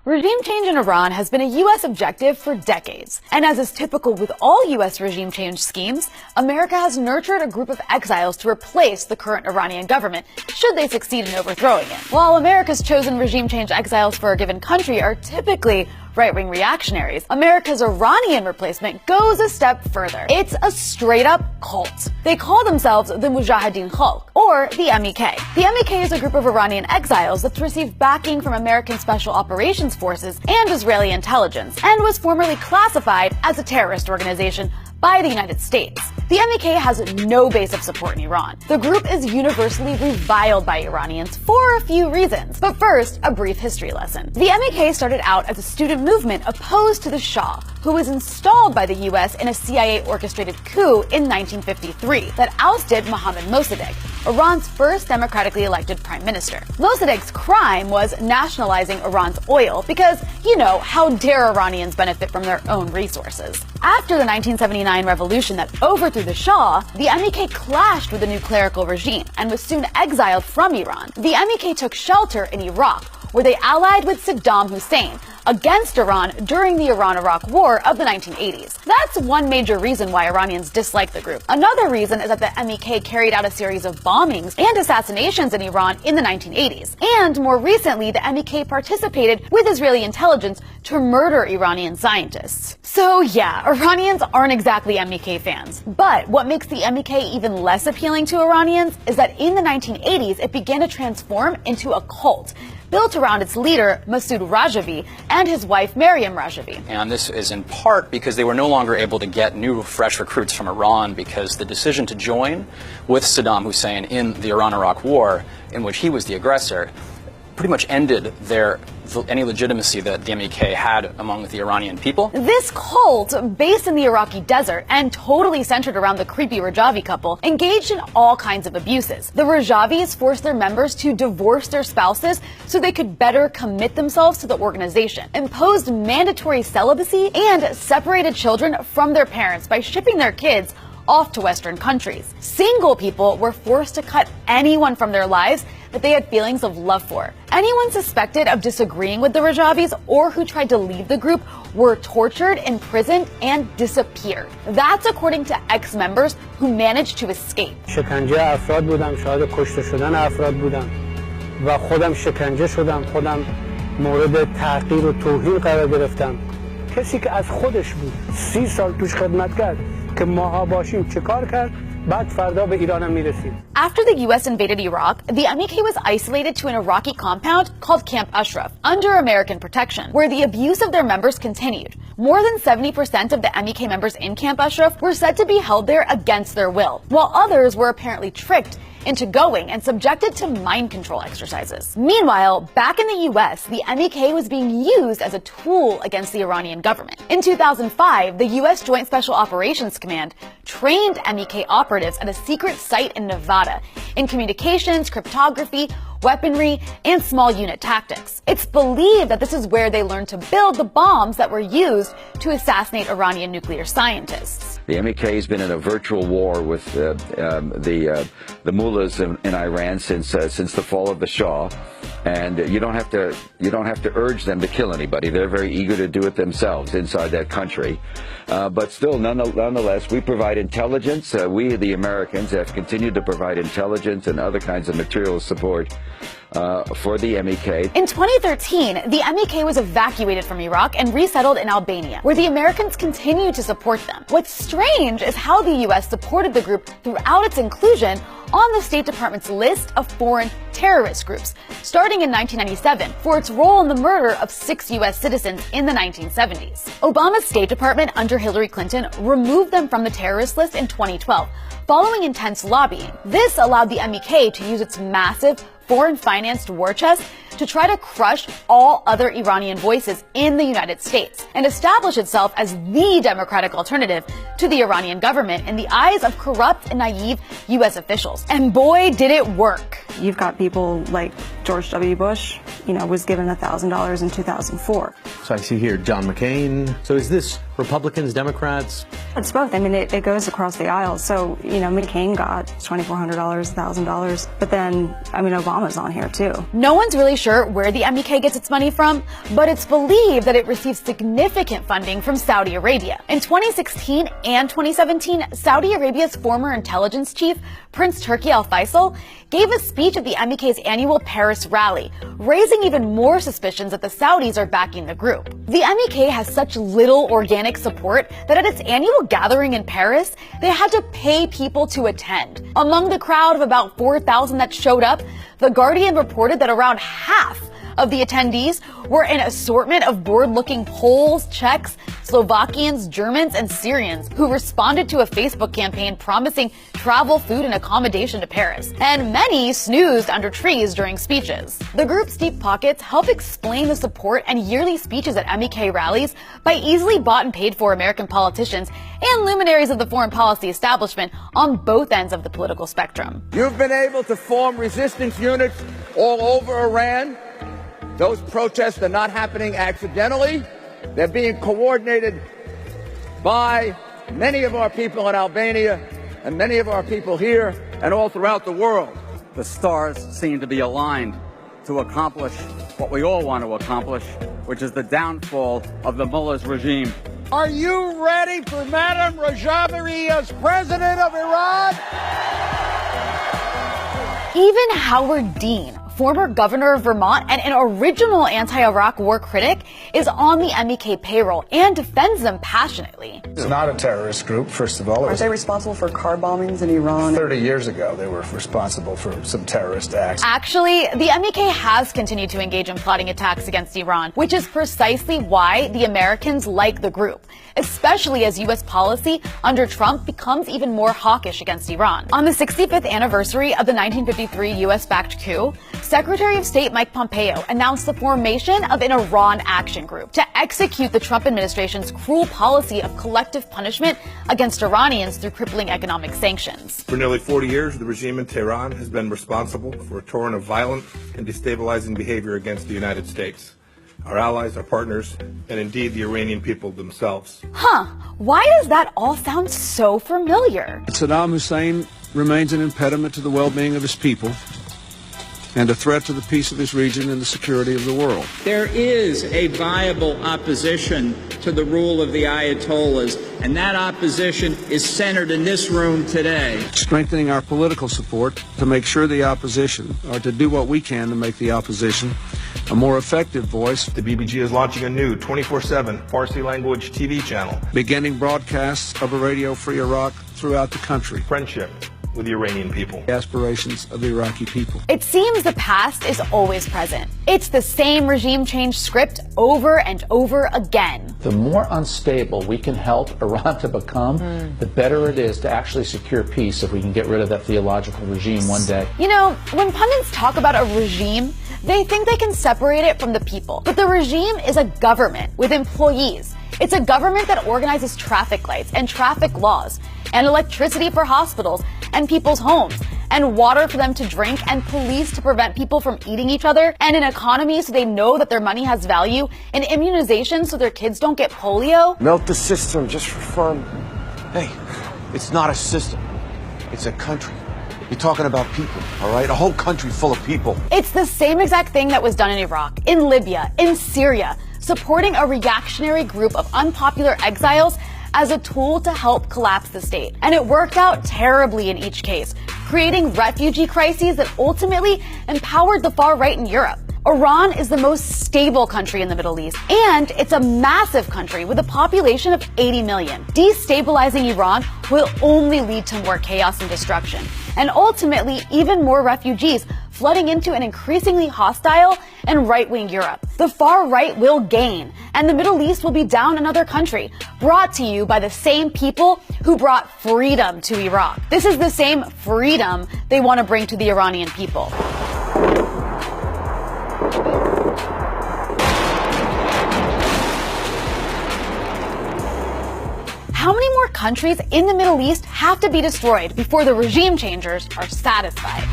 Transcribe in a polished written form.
Regime change in Iran has been a U.S. objective for decades. And as is typical with all U.S. regime change schemes, America has nurtured a group of exiles to replace the current Iranian government, should they succeed in overthrowing it. While America's chosen regime change exiles for a given country are typically right-wing reactionaries, America's Iranian replacement goes a step further. It's a straight-up cult. They call themselves the Mujahudeen E Khalq, or the MEK. The MEK is a group of Iranian exiles that's received backing from American Special Operations Forces and Israeli intelligence, and was formerly classified as a terrorist organization by the United States. The MEK has no base of support in Iran. The group is universally reviled by Iranians for a few reasons. But first, a brief history lesson. The MEK started out as a student movement opposed to the Shah, who was installed by the US in a CIA-orchestrated coup in 1953 that ousted Mohammad Mossadegh, Iran's first democratically elected prime minister. Mossadegh's crime was nationalizing Iran's oil because, how dare Iranians benefit from their own resources? After the 1979 revolution that overthrew the Shah, the MEK clashed with the new clerical regime and was soon exiled from Iran. The MEK took shelter in Iraq, where they allied with Saddam Hussein against Iran during the Iran-Iraq War of the 1980s. That's one major reason why Iranians dislike the group. Another reason is that the MEK carried out a series of bombings and assassinations in Iran in the 1980s. And more recently, the MEK participated with Israeli intelligence to murder Iranian scientists. So yeah, Iranians aren't exactly MEK fans. But what makes the MEK even less appealing to Iranians is that in the 1980s, it began to transform into a cult, built around its leader, Masoud Rajavi, and his wife, Maryam Rajavi. And this is in part because they were no longer able to get new, fresh recruits from Iran, because the decision to join with Saddam Hussein in the Iran-Iraq War, in which he was the aggressor, pretty much ended any legitimacy that the MEK had among the Iranian people. This cult, based in the Iraqi desert and totally centered around the creepy Rajavi couple, engaged in all kinds of abuses. The Rajavis forced their members to divorce their spouses so they could better commit themselves to the organization, imposed mandatory celibacy, and separated children from their parents by shipping their kids off to Western countries. Single people were forced to cut anyone from their lives that they had feelings of love for. Anyone suspected of disagreeing with the Rajavis or who tried to leave the group were tortured, imprisoned, and disappeared. That's according to ex-members who managed to escape. شکنجه افراد بودم، شاهد کشته شدن افراد بودم و خودم شکنجه شدم، خودم مورد تحقیر و توهین قرار گرفتم. کسی که از خودش بود 30 سال توش خدمت کرد که ماها باشیم چه کار کرد؟ بعد فردا به ایرانم میرسیم. After the US invaded Iraq, the MEK was isolated to an Iraqi compound called Camp Ashraf, under American protection, where the abuse of their members continued. More than 70% of the MEK members in Camp Ashraf were said to be held there against their will, while others were apparently tricked into going and subjected to mind control exercises. Meanwhile, back in the US, the MEK was being used as a tool against the Iranian government. In 2005, the US Joint Special Operations Command trained MEK operatives at a secret site in Nevada in communications, cryptography, weaponry, and small unit tactics. It's believed that this is where they learned to build the bombs that were used to assassinate Iranian nuclear scientists. The MEK has been in a virtual war with the mullahs in Iran since the fall of the Shah, and you don't have to urge them to kill anybody. They're very eager to do it themselves inside that country. But still, nonetheless, we provide intelligence. We, the Americans, have continued to provide intelligence and other kinds of material support for the MEK. In 2013, the MEK was evacuated from Iraq and resettled in Albania, where the Americans continued to support them. What's strange is how the US supported the group throughout its inclusion on the State Department's list of foreign terrorist groups, starting in 1997 for its role in the murder of 6 US citizens in the 1970s. Obama's State Department under Hillary Clinton removed them from the terrorist list in 2012, following intense lobbying. This allowed the MEK to use its massive foreign-financed war chest to try to crush all other Iranian voices in the United States and establish itself as the democratic alternative to the Iranian government in the eyes of corrupt and naive US officials. And boy, did it work. You've got people like George W. Bush, was given $1,000 in 2004. So I see here John McCain. So is this Republicans, Democrats? It's both. I mean, it goes across the aisle. So, McCain got $2,400, $1,000. But then, Obama's on here too. No one's really sure where the MEK gets its money from, but it's believed that it receives significant funding from Saudi Arabia. In 2016 and 2017, Saudi Arabia's former intelligence chief, Prince Turki Al Faisal, gave a speech at the MEK's annual Paris rally, raising even more suspicions that the Saudis are backing the group. The MEK has such little organic support that at its annual gathering in Paris, they had to pay people to attend. Among the crowd of about 4,000 that showed up, The Guardian reported that around half of the attendees were an assortment of bored-looking Poles, Czechs, Slovakians, Germans, and Syrians who responded to a Facebook campaign promising travel, food, and accommodation to Paris. And many snoozed under trees during speeches. The group's deep pockets help explain the support and yearly speeches at MEK rallies by easily bought and paid for American politicians and luminaries of the foreign policy establishment on both ends of the political spectrum. You've been able to form resistance units all over Iran. Those protests are not happening accidentally. They're being coordinated by many of our people in Albania and many of our people here and all throughout the world. The stars seem to be aligned to accomplish what we all want to accomplish, which is the downfall of the mullah's regime. Are you ready for Madam Rajavi as president of Iran? Even Howard Dean, former governor of Vermont and an original anti-Iraq war critic, is on the MEK payroll and defends them passionately. It's not a terrorist group, first of all. Aren't they responsible for car bombings in Iran? 30 years ago, they were responsible for some terrorist acts. Actually, the MEK has continued to engage in plotting attacks against Iran, which is precisely why the Americans like the group, especially as U.S. policy under Trump becomes even more hawkish against Iran. On the 65th anniversary of the 1953 U.S.-backed coup, Secretary of State Mike Pompeo announced the formation of an Iran Action Group to execute the Trump administration's cruel policy of collective punishment against Iranians through crippling economic sanctions. For nearly 40 years, the regime in Tehran has been responsible for a torrent of violent and destabilizing behavior against the United States, our allies, our partners, and indeed the Iranian people themselves. Why does that all sound so familiar? Saddam Hussein remains an impediment to the well-being of his people and a threat to the peace of his region and the security of the world. There is a viable opposition to the rule of the Ayatollahs, and that opposition is centered in this room today. Strengthening our political support to make sure the opposition, or to do what we can to make the opposition a more effective voice. The BBG is launching a new 24/7 Farsi language TV channel, beginning broadcasts of a Radio-Free Iraq throughout the country. Friendship with the Iranian people. The aspirations of the Iraqi people. It seems the past is always present. It's the same regime change script over and over again. The more unstable we can help Iran to become, the better it is to actually secure peace if we can get rid of that theological regime one day. You know, when pundits talk about a regime, they think they can separate it from the people. But the regime is a government with employees. It's a government that organizes traffic lights and traffic laws, and electricity for hospitals and people's homes, and water for them to drink, and police to prevent people from eating each other, and an economy so they know that their money has value, and immunization so their kids don't get polio. Melt the system just for fun. Hey, it's not a system. It's a country. You're talking about people, all right? A whole country full of people. It's the same exact thing that was done in Iraq, in Libya, in Syria, supporting a reactionary group of unpopular exiles as a tool to help collapse the state. And it worked out terribly in each case, creating refugee crises that ultimately empowered the far right in Europe. Iran is the most stable country in the Middle East, and it's a massive country with a population of 80 million. Destabilizing Iran will only lead to more chaos and destruction, and ultimately even more refugees flooding into an increasingly hostile and right-wing Europe. The far right will gain, and the Middle East will be down another country, brought to you by the same people who brought freedom to Iraq. This is the same freedom they want to bring to the Iranian people. How many more countries in the Middle East have to be destroyed before the regime changers are satisfied?